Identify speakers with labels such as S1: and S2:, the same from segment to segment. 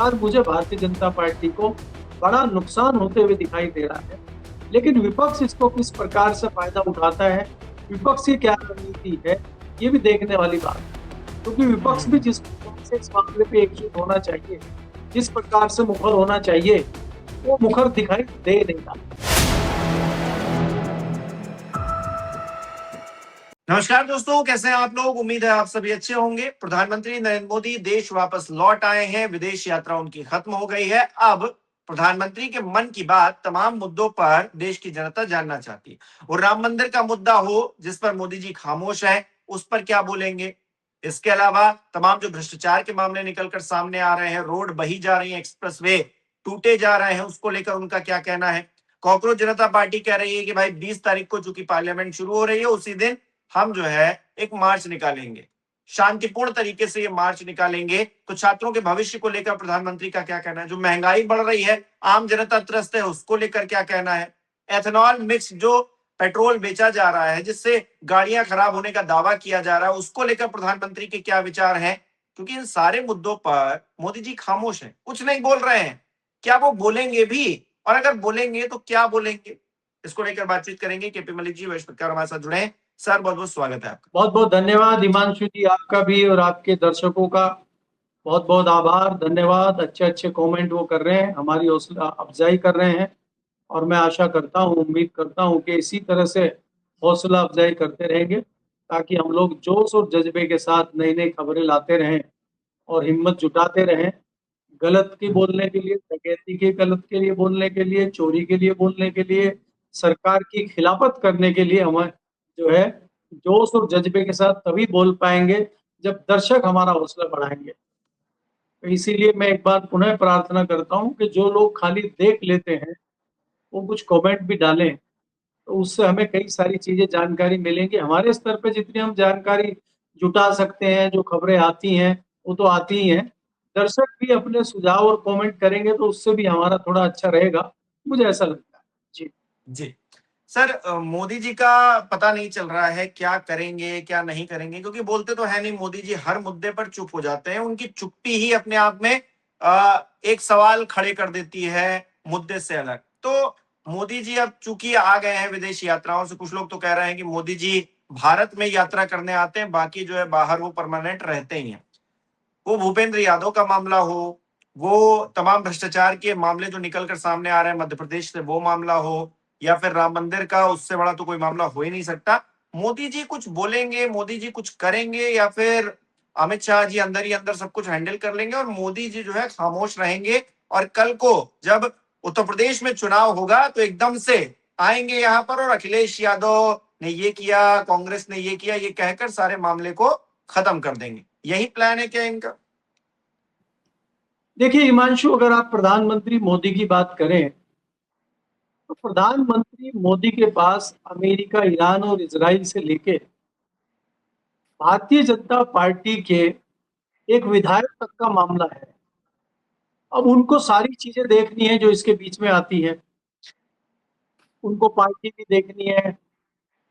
S1: आज मुझे भारतीय जनता पार्टी को बड़ा नुकसान होते हुए दिखाई दे रहा है। लेकिन विपक्ष इसको किस प्रकार से फायदा उठाता है, विपक्ष की क्या रणनीति है, ये भी देखने वाली बात है। क्योंकि विपक्ष भी जिस प्रकार से इस मामले पे एकजुट होना चाहिए, जिस प्रकार से मुखर होना चाहिए, वो मुखर दिखाई दे नहीं रहा।
S2: नमस्कार दोस्तों, कैसे हैं आप लोग। उम्मीद है आप सभी अच्छे होंगे। प्रधानमंत्री नरेंद्र मोदी देश वापस लौट आए हैं। विदेश यात्रा उनकी खत्म हो गई है। अब प्रधानमंत्री के मन की बात तमाम मुद्दों पर देश की जनता जानना चाहती है। और राम मंदिर का मुद्दा हो जिस पर मोदी जी खामोश हैं, उस पर क्या बोलेंगे। इसके अलावा तमाम जो भ्रष्टाचार के मामले निकलकर सामने आ रहे हैं, रोड बही जा रही है, एक्सप्रेसवे टूटे जा रहे हैं, उसको लेकर उनका क्या कहना है। कॉकरोच जनता पार्टी कह रही है कि भाई 20 तारीख को चूंकि पार्लियामेंट शुरू हो रही है, उसी दिन हम जो है एक मार्च निकालेंगे, शांतिपूर्ण तरीके से ये मार्च निकालेंगे। तो छात्रों के भविष्य को लेकर प्रधानमंत्री का क्या कहना है। जो महंगाई बढ़ रही है, आम जनता त्रस्त है, उसको लेकर क्या कहना है। एथेनॉल मिक्स जो पेट्रोल बेचा जा रहा है, जिससे गाड़ियां खराब होने का दावा किया जा रहा है, उसको लेकर प्रधानमंत्री के क्या विचार हैं। क्योंकि इन सारे मुद्दों पर मोदी जी खामोश हैं, कुछ नहीं बोल रहे हैं। क्या वो बोलेंगे भी, और अगर बोलेंगे तो क्या बोलेंगे, इसको लेकर बातचीत करेंगे। केपी मलिक जी वरिष्ठ पत्रकार हमारे साथ जुड़े हैं। सर, बहुत बहुत स्वागत है आपका।
S1: बहुत बहुत धन्यवाद हिमांशु जी, आपका भी और आपके दर्शकों का बहुत बहुत आभार, धन्यवाद। अच्छे अच्छे कमेंट वो कर रहे हैं, हमारी हौसला अफजाई कर रहे हैं। और मैं आशा करता हूँ, उम्मीद करता हूँ कि इसी तरह से हौसला अफजाई करते रहेंगे, ताकि हम लोग जोश और जज्बे के साथ नई नई खबरें लाते रहें और हिम्मत जुटाते रहें। गलत की बोलने के लिए, डकैती के गलत के लिए बोलने के लिए, चोरी के लिए बोलने के लिए, सरकार की खिलाफत करने के लिए हमें जो है जोश और जज्बे के साथ तभी बोल पाएंगे जब दर्शक हमारा हौसला बढ़ाएंगे। तो इसीलिए मैं एक बार पुनः प्रार्थना करता हूँ कि जो लोग खाली देख लेते हैं वो कुछ कमेंट भी डालें, तो उससे हमें कई सारी चीजें जानकारी मिलेंगी। हमारे स्तर पे जितनी हम जानकारी जुटा सकते हैं, जो खबरें आती हैं वो तो आती ही हैं। दर्शक भी अपने सुझाव और कमेंट करेंगे तो उससे भी हमारा थोड़ा अच्छा रहेगा, मुझे ऐसा लगता है। जी
S2: जी सर, मोदी जी का पता नहीं चल रहा है क्या करेंगे क्या नहीं करेंगे, क्योंकि बोलते तो है नहीं। मोदी जी हर मुद्दे पर चुप हो जाते हैं। उनकी चुप्पी ही अपने आप में एक सवाल खड़े कर देती है मुद्दे से अलग। तो मोदी जी अब चूंकि आ गए हैं विदेश यात्राओं से, कुछ लोग तो कह रहे हैं कि मोदी जी भारत में यात्रा करने आते हैं, बाकी जो है बाहर वो परमानेंट रहते ही हैं। वो भूपेंद्र यादव का मामला हो, वो तमाम भ्रष्टाचार के मामले जो निकल कर सामने आ रहे हैं मध्य प्रदेश से, वो मामला हो, या फिर राम मंदिर का, उससे बड़ा तो कोई मामला हो ही नहीं सकता। मोदी जी कुछ बोलेंगे, मोदी जी कुछ करेंगे, या फिर अमित शाह जी अंदर ही अंदर सब कुछ हैंडल कर लेंगे और मोदी जी जो है खामोश रहेंगे। और कल को जब उत्तर प्रदेश में चुनाव होगा तो एकदम से आएंगे यहाँ पर और अखिलेश यादव ने ये किया, कांग्रेस ने ये किया, ये कहकर सारे मामले को खत्म कर देंगे। यही प्लान है क्या इनका।
S1: देखिए हिमांशु, अगर आप प्रधानमंत्री मोदी की बात करें तो प्रधानमंत्री मोदी के पास अमेरिका, ईरान और इसराइल से लेके भारतीय जनता पार्टी के एक विधायक तक का मामला है। अब उनको सारी चीजें देखनी है जो इसके बीच में आती है। उनको पार्टी भी देखनी है,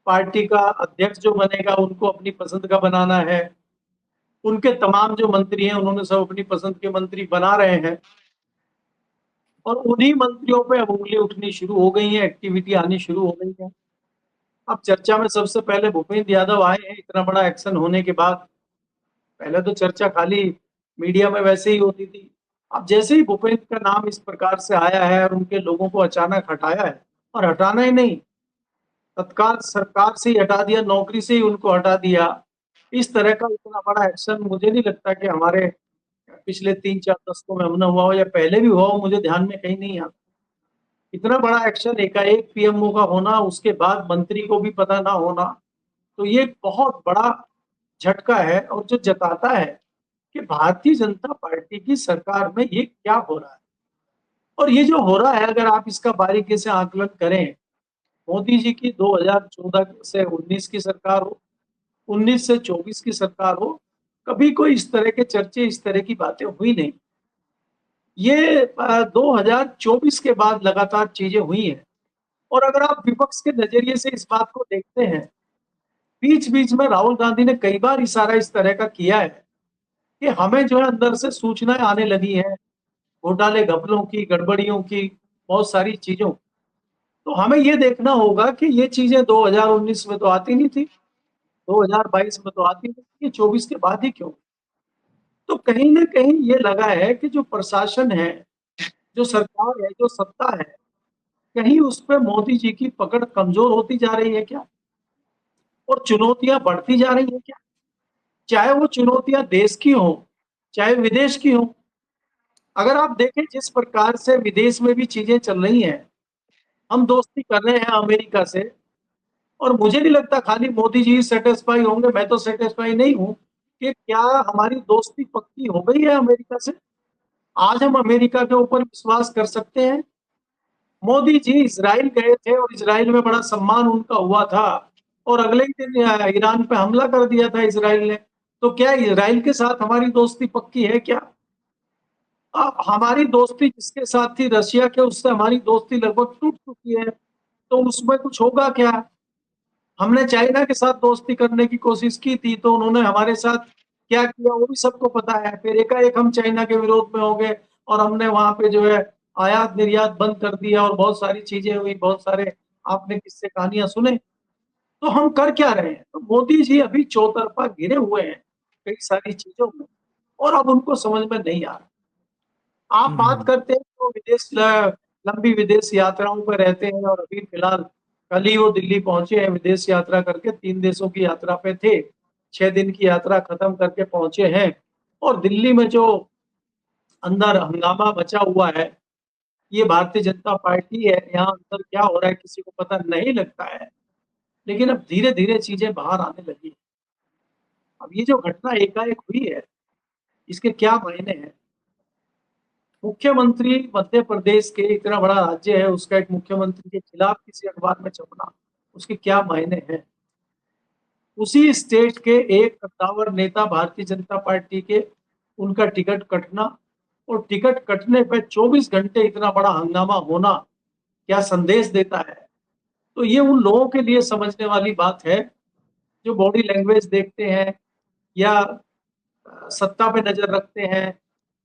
S1: पार्टी का अध्यक्ष जो बनेगा उनको अपनी पसंद का बनाना है। उनके तमाम जो मंत्री हैं उन्होंने सब अपनी पसंद के मंत्री बना रहे हैं, और उन्हीं मंत्रियों पे अब उंगली उठनी शुरू हो गई है, एक्टिविटी आनी शुरू हो गई है। अब चर्चा में सबसे पहले भूपेंद्र यादव आए हैं, इतना बड़ा एक्शन होने के बाद। पहले तो चर्चा खाली मीडिया में वैसे ही होती थी। अब जैसे ही भूपेंद्र का नाम इस प्रकार से आया है और उनके लोगों को अचानक हटाया है, और हटाना ही नहीं, तत्काल सरकार से ही हटा दिया, नौकरी से ही उनको हटा दिया। इस तरह का इतना बड़ा एक्शन मुझे नहीं लगता कि हमारे पिछले 3-4 दशकों में हमने हुआ हो, या पहले भी हुआ हो, मुझे ध्यान में कहीं नहीं आता। इतना बड़ा एक्शन एकाएक पीएमओ का होना, उसके बाद मंत्री को भी पता ना होना, तो ये बहुत बड़ा झटका है, और जो जताता है कि भारतीय जनता पार्टी की सरकार में ये क्या हो रहा है। और ये जो हो रहा है, अगर आप इसका बारीकी से आकलन करें, मोदी जी की 2014 से 19 की सरकार हो, 19 से 24 की सरकार हो, कभी कोई इस तरह के चर्चे, इस तरह की बातें हुई नहीं। ये 2024 के बाद लगातार चीजें हुई हैं। और अगर आप विपक्ष के नजरिए से इस बात को देखते हैं, बीच बीच में राहुल गांधी ने कई बार इशारा इस तरह का किया है कि हमें जो है अंदर से सूचनाएं आने लगी हैं घोटाले घपलों की, गड़बड़ियों की, बहुत सारी चीजों। तो हमें ये देखना होगा कि ये चीजें 2019 में तो आती नहीं थी, 2022 में तो आती नहीं थी, ये 24 के बाद ही क्यों? तो कहीं ना कहीं ये लगा है कि जो प्रशासन है, जो सरकार है, जो सत्ता है, कहीं उस पे मोदी जी की पकड़ कमजोर होती जा रही है क्या? और चुनौतियां बढ़ती जा रही है क्या? चाहे वो चुनौतियां देश की हो, चाहे विदेश की हो। अगर आप देखें जिस प्रकार से विदेश में भी चीजें चल रही हैं, हम दोस्ती कर रहे हैं अमेरिका से, और मुझे नहीं लगता खाली मोदी जी सेटिस्फाई होंगे, मैं तो सेटिस्फाई नहीं हूं कि क्या हमारी दोस्ती पक्की हो गई है अमेरिका से। आज हम अमेरिका के ऊपर विश्वास कर सकते हैं? मोदी जी इजराइल गए थे और इजराइल में बड़ा सम्मान उनका हुआ था, और अगले ही दिन ईरान पे हमला कर दिया था इजराइल ने। तो क्या इजराइल के साथ हमारी दोस्ती पक्की है क्या? अब हमारी दोस्ती जिसके साथ थी रशिया के, उससे हमारी दोस्ती लगभग टूट चुकी है। तो उसमें कुछ होगा क्या? हमने चाइना के साथ दोस्ती करने की कोशिश की थी, तो उन्होंने हमारे साथ क्या किया वो भी सबको पता है। फिर एकाएक हम चाइना के विरोध में हो गए, और हमने वहां पे जो है आयात निर्यात बंद कर दिया, और बहुत सारी चीजें हुई, बहुत सारे आपने किस्से कहानियां सुने। तो हम कर क्या रहे हैं? तो मोदी जी अभी चौतरफा घिरे हुए हैं कई सारी चीजों में, और अब उनको समझ में नहीं आ रहा। आप बात
S2: हम्म।
S1: करते हैं तो लंबी विदेश यात्राओं पर रहते हैं, और अभी फिलहाल कल ही वो दिल्ली पहुंचे हैं विदेश यात्रा करके, 3 देशों की यात्रा पे थे, 6 दिन की यात्रा खत्म करके पहुंचे हैं। और दिल्ली में जो अंदर हंगामा मचा हुआ है, ये भारतीय जनता पार्टी है, यहाँ अंदर क्या हो रहा है किसी को पता नहीं लगता है। लेकिन अब धीरे धीरे चीजें बाहर आने लगी। अब ये जो घटना एकाएक हुई है, इसके क्या मायने हैं? मुख्यमंत्री मध्य प्रदेश के, इतना बड़ा राज्य है उसका, एक मुख्यमंत्री के खिलाफ किसी अखबार में छपना, उसके क्या मायने हैं? उसी स्टेट के एक कद्दावर नेता भारतीय जनता पार्टी के, उनका टिकट कटना, और टिकट कटने पे 24 घंटे इतना बड़ा हंगामा होना क्या संदेश देता है? तो ये उन लोगों के लिए समझने वाली बात है जो बॉडी लैंग्वेज देखते हैं, या सत्ता पे नजर रखते हैं,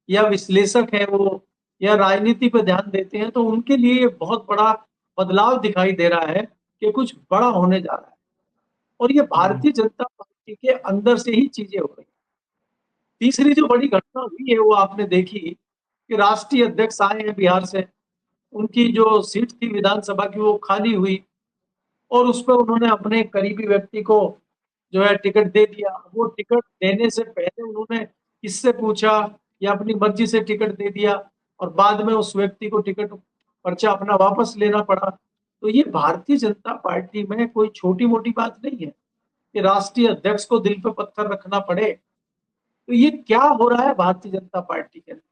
S1: या विश्लेषक है वो, या राजनीति पे ध्यान देते हैं। तो उनके लिए ये बहुत बड़ा बदलाव दिखाई दे रहा है कि कुछ बड़ा होने जा रहा है। और ये
S2: हम्म।
S1: भारतीय जनता पार्टी के अंदर से ही चीजें हो रही। तीसरी जो बड़ी घटना हुई है वो आपने देखी कि राष्ट्रीय अध्यक्ष आए हैं बिहार से, उनकी जो सीट थी विधानसभा की वो खाली हुई, और उस पर उन्होंने अपने करीबी व्यक्ति को जो है टिकट दे दिया। वो टिकट देने से पहले उन्होंने किससे पूछा, या अपनी मर्जी से टिकट दे दिया, और बाद में उस व्यक्ति को टिकट पर्चा अपना वापस लेना पड़ा। तो ये भारतीय जनता पार्टी में कोई छोटी मोटी बात नहीं है कि राष्ट्रीय अध्यक्ष को दिल पे पत्थर रखना पड़े। तो ये क्या हो रहा है भारतीय जनता पार्टी के अंदर?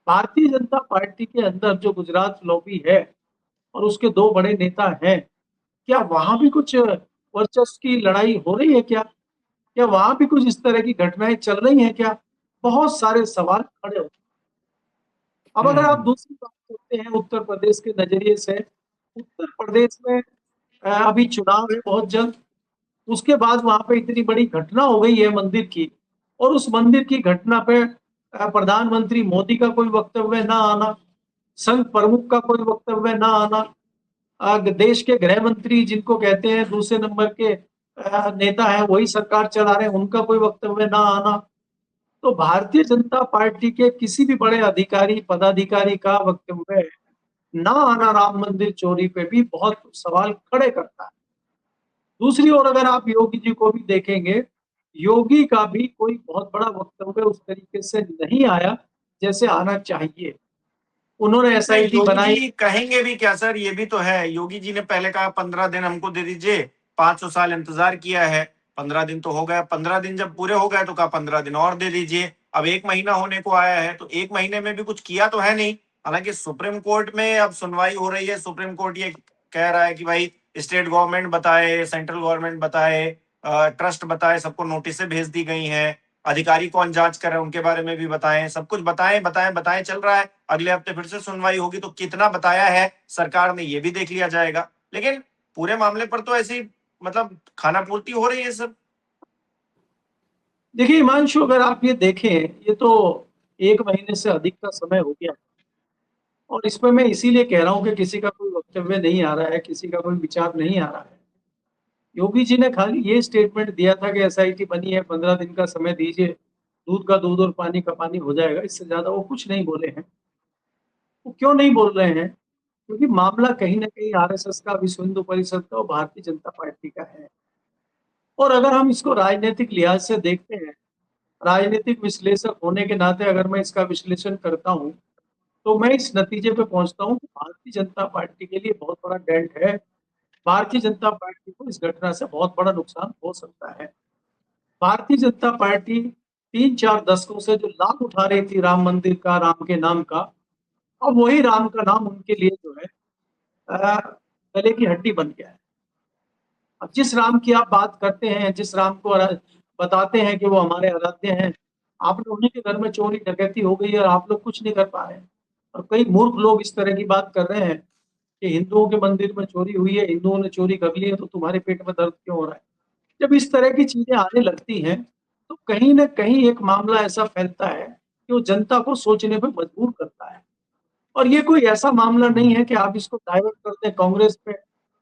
S1: भारतीय जनता पार्टी के अंदर जो गुजरात लॉबी है, और उसके दो बड़े नेता हैं, क्या वहां भी कुछ वर्चस्व की लड़ाई हो रही है क्या? क्या वहां भी कुछ इस तरह की घटनाएं चल रही हैं क्या? बहुत सारे सवाल खड़े हो। अब अगर आप
S2: हम्म।
S1: दूसरी बात करते हैं उत्तर प्रदेश के नजरिए से, उत्तर प्रदेश में अभी चुनाव है बहुत जल्द। उसके बाद वहां पे इतनी बड़ी घटना हो गई है मंदिर की, और उस मंदिर की घटना पे प्रधानमंत्री मोदी का कोई वक्तव्य ना आना, संघ प्रमुख का कोई वक्तव्य ना आना, देश के गृह मंत्री जिनको कहते हैं दूसरे नंबर के नेता है, वही सरकार चला रहे हैं, उनका कोई वक्तव्य ना आना। तो भारतीय जनता पार्टी के किसी भी बड़े अधिकारी पदाधिकारी का वक्तव्य ना आना राम मंदिर चोरी पे भी बहुत सवाल खड़े करता है। दूसरी ओर अगर आप योगी जी को भी देखेंगे, योगी का भी कोई बहुत बड़ा वक्तव्य उस तरीके से नहीं आया जैसे आना चाहिए। उन्होंने
S2: नहीं,
S1: एसआईटी
S2: योगी
S1: बनाई।
S2: जी कहेंगे भी क्या सर? ये भी तो है, योगी जी ने पहले कहा 15 दिन हमको दे दीजिए, 500 साल इंतजार किया है, 15 दिन तो हो गया, 15 दिन जब पूरे हो गए तो कहा 15 दिन और दे दीजिए। अब 1 महीना होने को आया है, तो 1 महीने में भी कुछ किया तो है नहीं। हालांकि सुप्रीम कोर्ट में अब सुनवाई हो रही है, सुप्रीम कोर्ट ये कह रहा है कि भाई स्टेट गवर्नमेंट बताए, सेंट्रल गवर्नमेंट बताए, ट्रस्ट बताए, सबको नोटिस भेज दी गई हैं, अधिकारी कौन जांच कर रहे हैं उनके बारे में भी बताएं, सब कुछ बताएं बताएं बताएं चल रहा है। अगले हफ्ते फिर से सुनवाई होगी, तो कितना बताया है सरकार ने ये भी देख लिया जाएगा। लेकिन पूरे मामले पर तो ऐसी मतलब खाना पूर्ति हो रही है सब।
S1: देखिए हिमांशु, अगर आप ये देखें, ये तो 1 महीने से अधिक का समय हो गया। और इसमें मैं इसीलिए कह रहा हूं कि किसी का कोई वक्तव्य नहीं आ रहा है, किसी का कोई विचार नहीं आ रहा है। योगी जी ने खाली ये स्टेटमेंट दिया था कि एसआईटी बनी है, 15 दिन का समय दीजिए, दूध का दूध और पानी का पानी हो जाएगा। इससे ज्यादा वो कुछ नहीं बोले हैं। वो क्यों नहीं बोल रहे हैं? क्योंकि मामला कहीं ना कहीं आरएसएस का, विश्व हिंदू परिषद का और भारतीय जनता पार्टी का है। और अगर हम इसको राजनीतिक लिहाज से देखते हैं, राजनीतिक विश्लेषक होने के नाते अगर मैं इसका विश्लेषण करता हूं, तो मैं इस नतीजे पे पहुंचता हूं कि भारतीय जनता पार्टी के लिए बहुत बड़ा डेंट है। भारतीय जनता पार्टी को इस घटना से बहुत बड़ा नुकसान हो सकता है। भारतीय जनता पार्टी 3-4 दशकों से जो लाभ उठा रही थी राम मंदिर का, राम के नाम का, अब वही राम का नाम उनके लिए जो है अ, गले की हड्डी बन गया है। अब जिस राम की आप बात करते हैं, जिस राम को बताते हैं कि वो हमारे आराध्य हैं, आपने उन्हीं के घर में चोरी डकैती हो गई है और आप लोग कुछ नहीं कर पा रहे हैं। और कई मूर्ख लोग इस तरह की बात कर रहे हैं कि हिंदुओं के मंदिर में चोरी हुई है, हिंदुओं ने चोरी कर ली है, तो तुम्हारे पेट में दर्द क्यों हो रहा है? जब इस तरह की चीजें आने लगती हैं, तो कहीं ना कहीं एक मामला ऐसा फैलता है कि वो जनता को सोचने पर मजबूर करता है। और ये कोई ऐसा मामला नहीं है कि आप इसको डाइवर्ट कर दें कांग्रेस पे,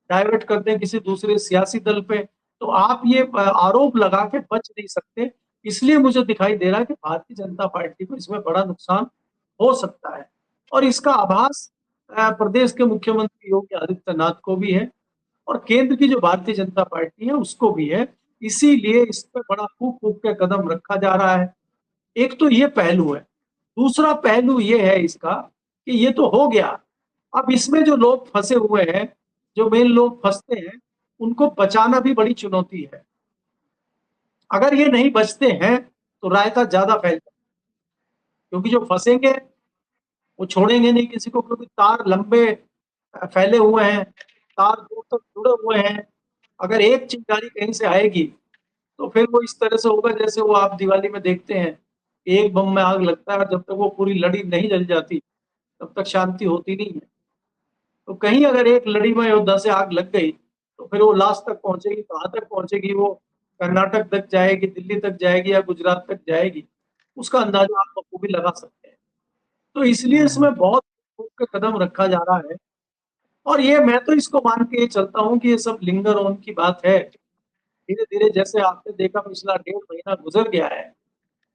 S1: डाइवर्ट कर दें किसी दूसरे सियासी दल पे, तो आप ये आरोप लगा के बच नहीं सकते। इसलिए मुझे दिखाई दे रहा है कि भारतीय जनता पार्टी को इसमें बड़ा नुकसान हो सकता है। और इसका आभास प्रदेश के मुख्यमंत्री योगी आदित्यनाथ को भी है और केंद्र की जो भारतीय जनता पार्टी है उसको भी है। इसीलिए इस पर बड़ा फूक फूक के कदम रखा जा रहा है। एक तो ये पहलू है। दूसरा पहलू ये है इसका कि ये तो हो गया। अब इसमें जो लोग फंसे हुए हैं, जो मेन लोग फंसते हैं, उनको बचाना भी बड़ी चुनौती है। अगर ये नहीं बचते हैं तो रायता ज्यादा फैलता है, क्योंकि जो फंसेंगे वो छोड़ेंगे नहीं किसी को, क्योंकि तार लंबे फैले हुए हैं, तार दूर तक जुड़े हुए हैं। अगर एक चिंगारी कहीं से आएगी तो फिर वो इस तरह से होगा जैसे वो आप दिवाली में देखते हैं, एक बम में आग लगता है और जब तक वो पूरी लड़ी नहीं जल जाती तब तक शांति होती नहीं है। तो कहीं अगर एक लड़ी में अयोध्या से आग लग गई तो फिर वो लास्ट तक पहुंचेगी, कहाँ तक पहुंचेगी? वो कर्नाटक तक जाएगी, दिल्ली तक जाएगी या गुजरात तक जाएगी? उसका अंदाजा आप बखूबी लगा सकते हैं। तो इसलिए इसमें बहुत के कदम रखा जा रहा है। और ये मैं तो इसको मान के चलता हूँ कि ये सब लिंगर ऑन की बात है। धीरे धीरे जैसे आपने देखा पिछला 1.5 महीना गुजर गया है,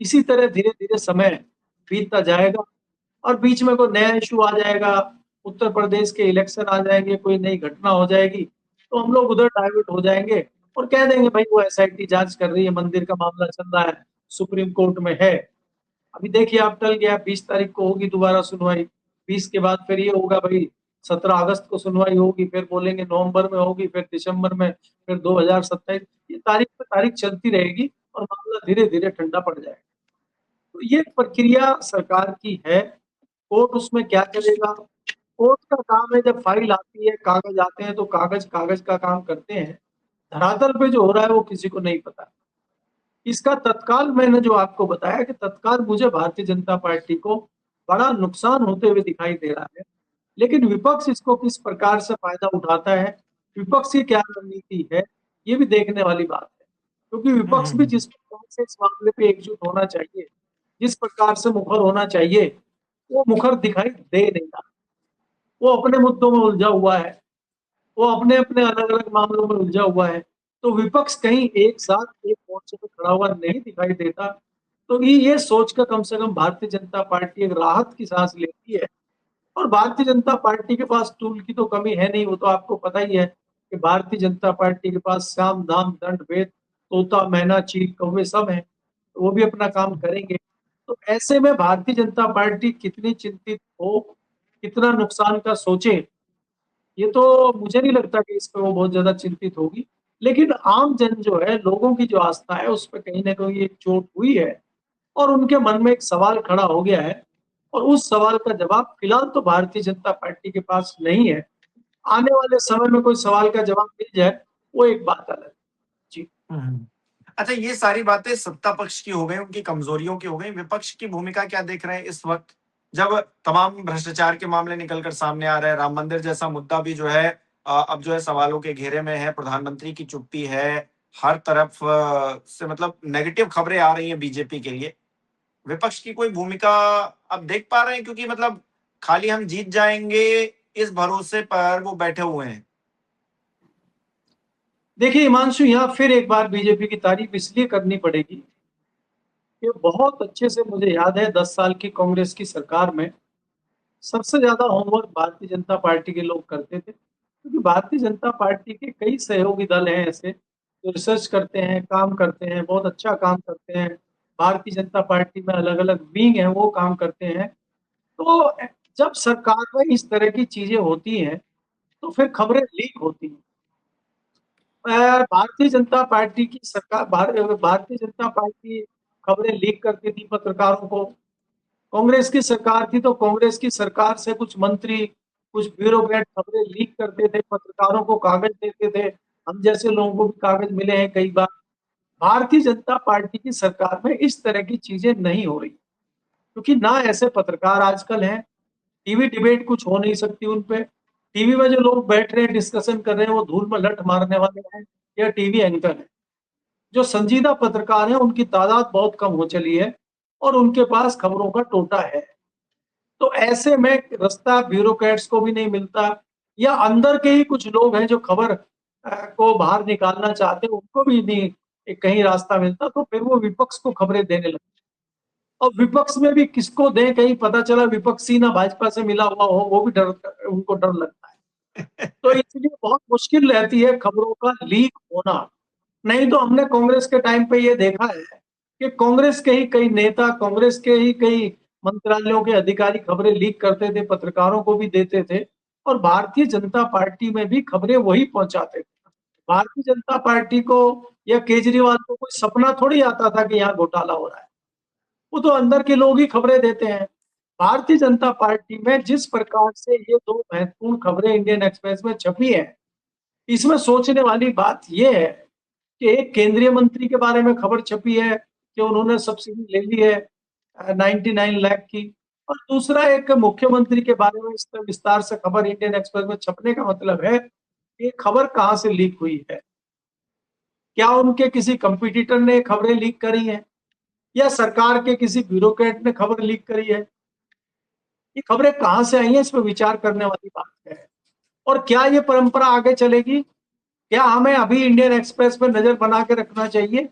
S1: इसी तरह धीरे धीरे समय बीतता जाएगा और बीच में कोई नया इशू आ जाएगा, उत्तर प्रदेश के इलेक्शन आ जाएंगे, कोई नई घटना हो जाएगी, तो हम लोग उधर डाइवर्ट हो जाएंगे और कह देंगे भाई वो एसआईटी जांच कर रही है, मंदिर का मामला चल रहा है, सुप्रीम कोर्ट में है। अभी देखिए आप टल गया, 20 तारीख को होगी दोबारा सुनवाई। 20 के बाद फिर ये होगा भाई 17 अगस्त को सुनवाई होगी, फिर बोलेंगे नवंबर में होगी, फिर दिसंबर में, फिर 2027। ये तारीख पे तारीख चलती रहेगी और मामला धीरे धीरे ठंडा पड़ जाएगा। तो ये प्रक्रिया सरकार की है। कोर्ट उसमें क्या करेगा? कोर्ट का काम है, जब फाइल आती है, कागज आते हैं, तो कागज कागज का काम करते हैं। धरातल पे जो हो रहा है वो किसी को नहीं पता। इसका तत्काल मैंने जो आपको बताया कि तत्काल मुझे भारतीय जनता पार्टी को बड़ा नुकसान होते हुए दिखाई दे रहा है। लेकिन विपक्ष इसको किस प्रकार से फायदा उठाता है, विपक्ष की क्या रणनीति है, ये भी देखने वाली बात है। क्योंकि विपक्ष भी जिस प्रकार से इस मामले पे एकजुट होना चाहिए, जिस प्रकार से मुखर होना चाहिए, वो मुखर दिखाई दे नहीं रहा। वो अपने मुद्दों में उलझा हुआ है, वो अपने अपने अलग अलग मामलों में उलझा हुआ है। तो विपक्ष कहीं एक साथ एक मोर्चे पे खड़ा हुआ नहीं दिखाई देता। तो ये सोच कर कम से कम भारतीय जनता पार्टी एक राहत की सांस लेती है। और भारतीय जनता पार्टी के पास टूल की तो कमी है नहीं, वो तो आपको पता ही है कि भारतीय जनता पार्टी के पास साम दाम दंड भेद, तोता मैना चील कौवे सब है, तो वो भी अपना काम करेंगे। तो ऐसे में भारतीय जनता पार्टी कितनी चिंतित हो, कितना नुकसान का सोचे, ये तो मुझे नहीं लगता कि इस पे वो बहुत ज्यादा चिंतित होगी। लेकिन आम जन जो है, लोगों की जो आस्था है, उस पर कहीं ना कहीं एक चोट हुई है और उनके मन में एक सवाल खड़ा हो गया है। और उस सवाल का जवाब फिलहाल तो भारतीय जनता पार्टी के पास नहीं है। आने वाले समय में कोई सवाल का जवाब मिल जाए, वो एक बात अलग है। जी।
S2: हम्म। अच्छा, ये सारी बातें सत्ता पक्ष की हो गई, उनकी कमजोरियों की हो गई। विपक्ष की भूमिका क्या देख रहे हैं इस वक्त, जब तमाम भ्रष्टाचार के मामले निकलकर सामने आ रहे हैं? राम मंदिर जैसा मुद्दा भी जो है अब जो है सवालों के घेरे में है। प्रधानमंत्री की चुप्पी है, हर तरफ से मतलब नेगेटिव खबरें आ रही हैं बीजेपी के लिए। विपक्ष की कोई भूमिका अब देख पा रहे हैं? क्योंकि मतलब खाली हम जीत जाएंगे इस भरोसे पर वो बैठे हुए हैं?
S1: देखिए हिमांशु, यहाँ फिर एक बार बीजेपी की तारीफ इसलिए करनी पड़ेगी कि बहुत अच्छे से मुझे याद है 10 साल की कांग्रेस की सरकार में सबसे ज्यादा होमवर्क भारतीय जनता पार्टी के लोग करते थे, क्योंकि भारतीय जनता पार्टी के कई सहयोगी दल हैं ऐसे जो रिसर्च करते हैं, काम करते हैं, बहुत अच्छा काम करते हैं। भारतीय जनता पार्टी में अलग अलग विंग है, वो काम करते हैं। तो जब सरकार में इस तरह की चीजें होती हैं तो फिर खबरें लीक होती हैं। भारतीय जनता पार्टी की सरकार, भारतीय जनता पार्टी खबरें लीक करती थी पत्रकारों को। कांग्रेस की सरकार थी तो कांग्रेस की सरकार से कुछ मंत्री, कुछ ब्यूरोक्रेट खबरें लीक करते थे, पत्रकारों को कागज देते थे। हम जैसे लोगों को भी कागज मिले हैं कई बार। भारतीय जनता पार्टी की सरकार में इस तरह की चीजें नहीं हो रही, क्योंकि ना ऐसे पत्रकार आजकल हैं। टीवी डिबेट कुछ हो नहीं सकती उन पे। टीवी में जो लोग बैठ रहे हैं, डिस्कशन कर रहे हैं, वो धूल में लठ मारने वाले हैं या टीवी एंकर है। जो संजीदा पत्रकार हैं उनकी तादाद बहुत कम हो चली है और उनके पास खबरों का टोटा है। तो ऐसे में रास्ता ब्यूरोक्रेट्स को भी नहीं मिलता, या अंदर के ही कुछ लोग हैं जो खबर को बाहर निकालना चाहते हैं, उनको भी नहीं कहीं रास्ता मिलता, तो फिर वो विपक्ष को खबरें देने लगते। और विपक्ष में भी किसको दें, कहीं पता चला विपक्षी ना भाजपा से मिला हुआ हो, वो भी डर, उनको डर लगता है। तो इसलिए बहुत मुश्किल रहती है खबरों का लीक होना। नहीं तो हमने कांग्रेस के टाइम पे ये देखा है कि कांग्रेस के ही कई नेता, कांग्रेस के ही कई मंत्रालयों के अधिकारी खबरें लीक करते थे, पत्रकारों को भी देते थे, और भारतीय जनता पार्टी में भी खबरें वही पहुंचाते थे। भारतीय जनता पार्टी को या केजरीवाल को कोई सपना थोड़ी आता था कि यहाँ घोटाला हो रहा है। वो तो अंदर के लोग ही खबरें देते हैं। भारतीय जनता पार्टी में जिस प्रकार से ये दो महत्वपूर्ण खबरें इंडियन एक्सप्रेस में छपी है, इसमें सोचने वाली बात यह है कि एक केंद्रीय मंत्री के बारे में खबर छपी है कि उन्होंने सब्सिडी ले ली है 99 लाख की, और दूसरा एक मुख्यमंत्री के बारे में इस तरह विस्तार से खबर इंडियन एक्सप्रेस में छपने का मतलब है कि खबर कहां से लीक हुई है। क्या उनके किसी कंपटीटर ने खबरें लीक करी हैं, या सरकार के किसी ब्यूरोक्रेट ने खबर लीक करी है? ये खबरें कहां से आई हैं, इस पर विचार करने वाली बात है। और क्या ये परंपरा आगे चलेगी? क्या हमें अभी इंडियन एक्सप्रेस पर नजर बना के रखना चाहिए?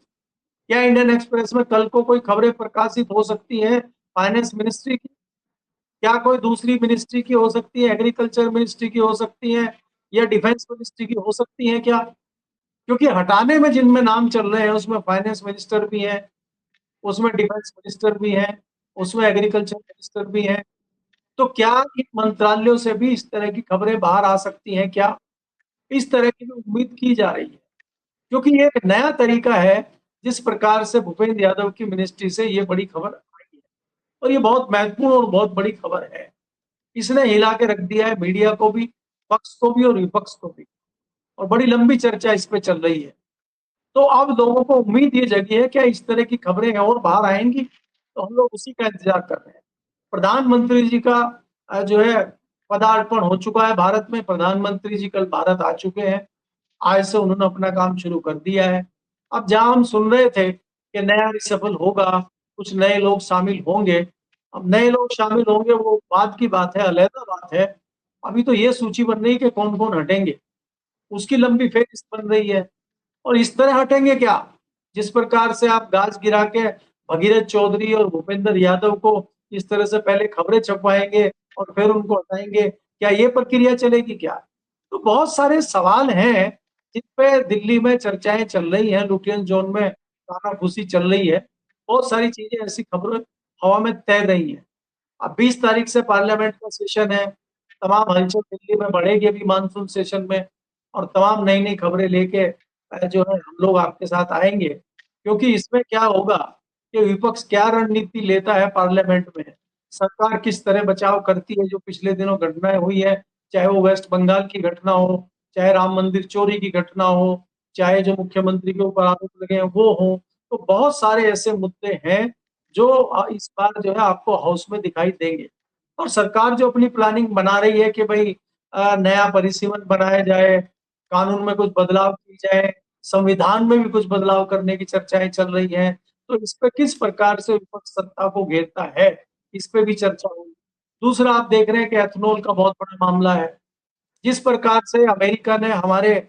S1: क्या इंडियन एक्सप्रेस में कल को कोई खबरें प्रकाशित हो सकती है फाइनेंस मिनिस्ट्री की? क्या कोई दूसरी मिनिस्ट्री की हो सकती है, एग्रीकल्चर मिनिस्ट्री की हो सकती है, या डिफेंस मिनिस्ट्री की हो सकती है क्या? क्योंकि हटाने में जिनमें नाम चल रहे हैं उसमें फाइनेंस मिनिस्टर भी है, उसमें डिफेंस मिनिस्टर भी है, उसमें एग्रीकल्चर मिनिस्टर भी है। तो क्या इन मंत्रालयों से भी इस तरह की खबरें बाहर आ सकती हैं क्या? इस तरह की भी उम्मीद की जा रही है, क्योंकि ये एक नया तरीका है जिस प्रकार से भूपेंद्र यादव की मिनिस्ट्री से ये बड़ी खबर आई है। और ये बहुत महत्वपूर्ण और बहुत बड़ी खबर है। इसने हिला के रख दिया है मीडिया को भी, पक्ष को भी और विपक्ष को भी, और बड़ी लंबी चर्चा इस पे चल रही है। तो अब लोगों को उम्मीद ये जगी है क्या इस तरह की खबरें और बाहर आएंगी, तो हम लोग उसी का इंतजार कर रहे हैं। प्रधानमंत्री जी का जो है पदार्पण हो चुका है भारत में। प्रधानमंत्री जी कल भारत आ चुके हैं। आज से उन्होंने अपना काम शुरू कर दिया है। अब जहां हम सुन रहे थे कि नया रिसफल होगा, कुछ नए लोग शामिल होंगे, अब नए लोग शामिल होंगे वो बाद की बात है, अलग बात है। अभी तो ये सूची बन रही है कि कौन कौन हटेंगे, उसकी लंबी फेहरिस्त बन रही है। और इस तरह हटेंगे क्या? जिस प्रकार से आप गाज गिरा के भगीरथ चौधरी और भूपेंद्र यादव को इस तरह से पहले खबरें छपवाएंगे और फिर उनको हटाएंगे, क्या ये प्रक्रिया चलेगी क्या? तो बहुत सारे सवाल हैं जिन पे दिल्ली में चर्चाएं चल रही हैं, लुटियन जोन में कानाफूसी चल रही है। बहुत सारी चीजें ऐसी खबरें हवा में तैर रही हैं। अब 20 तारीख से पार्लियामेंट का सेशन है। तमाम हलचल दिल्ली में बढ़ेगी अभी मानसून सेशन में, और तमाम नई नई खबरें लेके जो है हम लोग आपके साथ आएंगे। क्योंकि इसमें क्या होगा कि विपक्ष क्या रणनीति लेता है पार्लियामेंट में, सरकार किस तरह बचाव करती है। जो पिछले दिनों घटनाएं हुई है, चाहे वो वेस्ट बंगाल की घटना हो, चाहे राम मंदिर चोरी की घटना हो, चाहे जो मुख्यमंत्री के ऊपर आरोप लगे हैं वो हो, तो बहुत सारे ऐसे मुद्दे हैं जो इस बार जो है आपको हाउस में दिखाई देंगे। और सरकार जो अपनी प्लानिंग बना रही है कि भाई नया परिसीमन बनाया जाए, कानून में कुछ बदलाव की जाए, संविधान में भी कुछ बदलाव करने की चर्चाएं चल रही हैं, तो इस पर किस प्रकार से विपक्ष सत्ता को घेरता है, इस पे भी चर्चा होगी। दूसरा आप देख रहे हैं कि एथेनॉल का बहुत बड़ा मामला है। जिस प्रकार से अमेरिका ने हमारे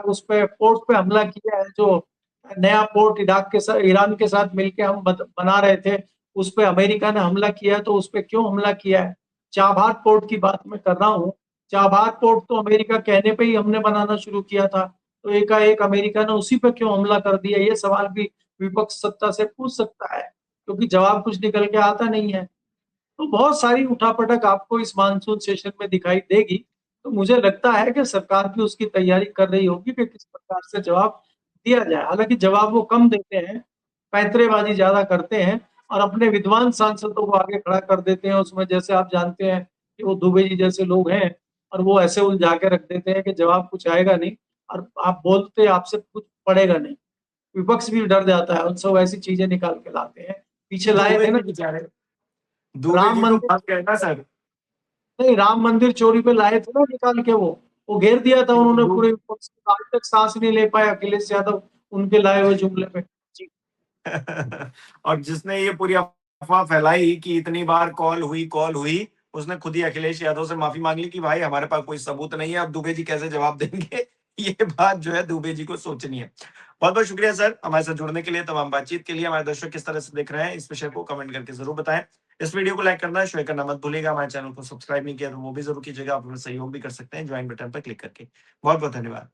S1: उस पे पोर्ट पे हमला किया है, जो नया पोर्ट ईरान के साथ मिलकर हम बना रहे थे, उस पे अमेरिका ने हमला किया, तो उस पे क्यों हमला किया है? चाबहार पोर्ट की बात मैं कर रहा हूँ। चाबहार पोर्ट तो अमेरिका कहने पे ही हमने बनाना शुरू किया था, तो एकाएक अमेरिका ने उसी पे क्यों हमला कर दिया? ये सवाल भी विपक्ष सत्ता से पूछ सकता है, क्योंकि जवाब कुछ निकल के आता नहीं है। तो बहुत सारी उठापटक आपको इस मानसून सेशन में दिखाई देगी। तो मुझे लगता है कि सरकार भी उसकी तैयारी कर रही होगी कि किस प्रकार से जवाब दिया जाए। हालांकि जवाब वो कम देते हैं, पैंतरेबाजी ज्यादा करते हैं और अपने विद्वान सांसदों को आगे खड़ा कर देते हैं उसमें। जैसे आप जानते हैं कि वो दुबे जी जैसे लोग हैं, और वो ऐसे उलझा के रख देते हैं कि जवाब कुछ आएगा नहीं, और आप बोलते आपसे कुछ पड़ेगा नहीं। विपक्ष भी डर जाता है, उनसे वो ऐसी चीजें निकाल के लाते हैं। पीछे लाए
S2: दुबे
S1: थे ना
S2: जी बेचारे, दुबे
S1: राम
S2: जी तो
S1: मंदिर,
S2: फंस गए ना सर।
S1: नहीं राम मंदिर चोरी पे लाए थे ना निकाल के, वो घेर दिया था उन्होंने
S2: दु-
S1: पूरे विपक्ष को। आज तक सांस नहीं ले पाए अखिलेश यादव उनके लाए हुए जुमले पे। जी।
S2: और जिसने ये पूरी अफवाह फैलाई कि इतनी बार कॉल हुई, उसने खुद ही अखिलेश यादव से माफी मांग ली कि भाई हमारे पास कोई सबूत नहीं है, अब दुबे जी कैसे जवाब देंगे। ये बात जो है दुबे जी को सोचनी है। बहुत बहुत शुक्रिया सर हमारे साथ जुड़ने के लिए, तमाम बातचीत के लिए। हमारे दर्शक किस तरह से देख रहे हैं इस विषय को कमेंट करके जरूर बताएं। इस वीडियो को लाइक करना, शेयर करना मत भूलिएगा। हमारे चैनल को सब्सक्राइब नहीं किया तो वो भी जरूर कीजिएगा। आप हमें सहयोग भी कर सकते हैं ज्वाइन बटन पर क्लिक करके। बहुत बहुत धन्यवाद।